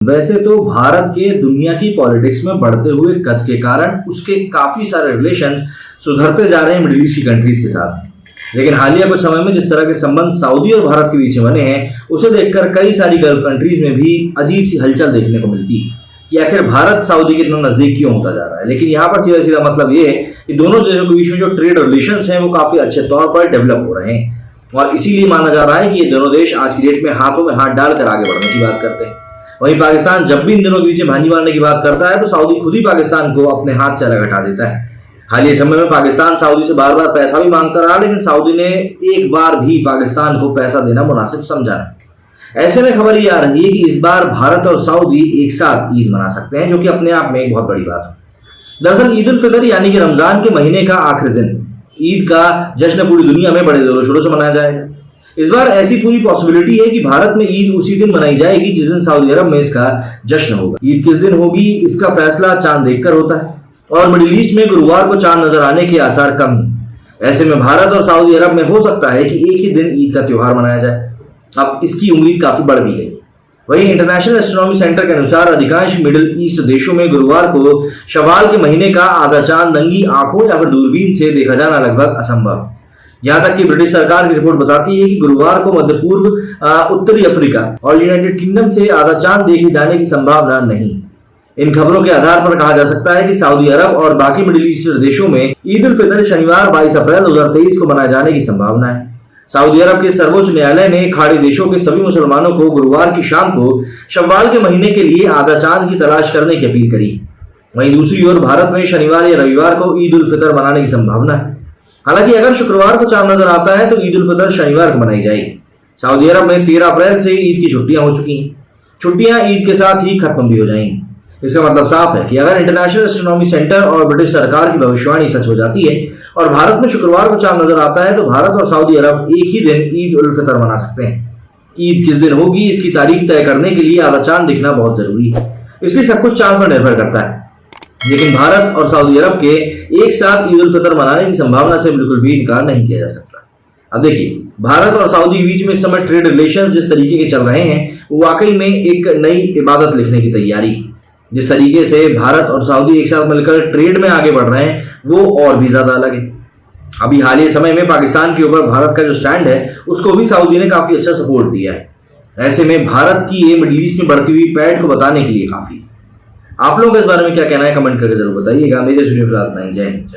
वैसे तो भारत के दुनिया की पॉलिटिक्स में बढ़ते हुए कद के कारण उसके काफी सारे रिलेशन सुधरते जा रहे हैं मिडिल ईस्ट की कंट्रीज के साथ। लेकिन हालिया कुछ समय में जिस तरह के संबंध सऊदी और भारत के बीच में बने हैं, उसे देखकर कई सारी गल्फ कंट्रीज में भी अजीब सी हलचल देखने को मिलती कि आखिर भारत सऊदी के इतना नजदीक क्यों होता जा रहा है। लेकिन यहाँ पर सीधा सीधा मतलब ये है कि दोनों देशों के बीच में जो ट्रेड रिलेशंस हैं वो काफी अच्छे तौर पर डेवलप हो रहे हैं, और इसीलिए माना जा रहा है कि ये दोनों देश आज की डेट में हाथों में हाथ डालकर आगे बढ़ने की बात करते हैं। वहीं पाकिस्तान जब भी इन दिनों के बीच में भांजी मारने की बात करता है तो सऊदी खुद ही पाकिस्तान को अपने हाथ से अलग हटा देता है। हालिया समय में पाकिस्तान सऊदी से बार बार पैसा भी मांगता रहा, लेकिन सऊदी ने एक बार भी पाकिस्तान को पैसा देना मुनासिब समझा नहीं। ऐसे में खबर ये आ रही है कि इस बार भारत और सऊदी एक साथ ईद मना सकते हैं, जो कि अपने आप में एक बहुत बड़ी बात है। दरअसल ईद उल फितर यानी कि रमजान के महीने का आखिरी दिन ईद का जश्न पूरी दुनिया में बड़े जोरों शोरों से मनाया जाएगा। इस बार ऐसी पूरी पॉसिबिलिटी है कि भारत में ईद उसी दिन मनाई जाएगी जिस दिन सऊदी अरब में इसका जश्न होगा। ईद किस दिन होगी इसका फैसला चांद देखकर होता है, और मिडिल ईस्ट में गुरुवार को चांद नजर आने के आसार कम है। ऐसे में भारत और सऊदी अरब में हो सकता है कि एक ही दिन ईद का त्योहार मनाया जाए। अब इसकी उम्मीद काफी बढ़ भी गई। वहीं इंटरनेशनल एस्ट्रोनॉमी सेंटर के अनुसार अधिकांश मिडिल ईस्ट देशों में गुरुवार को शवाल के महीने का आधा चांद नंगी आंखों या फिर दूरबीन से देखा जाना लगभग असंभव। यहाँ तक कि ब्रिटिश सरकार की रिपोर्ट बताती है कि गुरुवार को मध्य पूर्व, उत्तरी अफ्रीका और यूनाइटेड किंगडम से आधा चांद देखे जाने की संभावना नहीं। इन खबरों के आधार पर कहा जा सकता है कि सऊदी अरब और बाकी मिडिल ईस्ट देशों में ईद उल फितर शनिवार 22 अप्रैल 2023 को मनाए जाने की संभावना है। सऊदी अरब के सर्वोच्च न्यायालय ने खाड़ी देशों के सभी मुसलमानों को गुरुवार की शाम को शव्वाल के महीने के लिए आधा चांद की तलाश करने की अपील करी। वहीं दूसरी ओर भारत में शनिवार या रविवार को ईद उल फितर मनाने की संभावना है। हालांकि अगर शुक्रवार को चांद नजर आता है तो ईद उल फितर शनिवार को मनाई जाएगी। सऊदी अरब में 13 अप्रैल से ईद की छुट्टियां हो चुकी हैं। छुट्टियां ईद के साथ ही खत्म भी हो जाएंगी। इसका मतलब साफ है कि अगर इंटरनेशनल एस्ट्रोनॉमी सेंटर और ब्रिटिश सरकार की भविष्यवाणी सच हो जाती है और भारत में शुक्रवार को चांद नजर आता है तो भारत और सऊदी अरब एक ही दिन ईद उल फितर मना सकते हैं। ईद किस दिन होगी इसकी तारीख तय करने के लिए आधा चांद दिखना बहुत जरूरी है, इसलिए सब कुछ चांद पर निर्भर करता है। लेकिन भारत और सऊदी अरब के एक साथ ईद उल फितर मनाने की संभावना से बिल्कुल भी इनकार नहीं किया जा सकता। अब देखिए, भारत और सऊदी के बीच में इस समय ट्रेड रिलेशन जिस तरीके के चल रहे हैं वो वाकई में एक नई इबादत लिखने की तैयारी। जिस तरीके से भारत और सऊदी एक साथ मिलकर ट्रेड में आगे बढ़ रहे हैं वो और भी ज्यादा अलग है। अभी हालिया समय में पाकिस्तान के ऊपर भारत का जो स्टैंड है उसको भी सऊदी ने काफी अच्छा सपोर्ट दिया है। ऐसे में भारत की ये मिडिल ईस्ट में बढ़ती हुई पैठ को बताने के लिए काफी। आप लोगों का इस बारे में क्या कहना है कमेंट करके जरूर बताइएगा। मेरे स्टूडियो फिलहाल इतना ही। जय हिंद।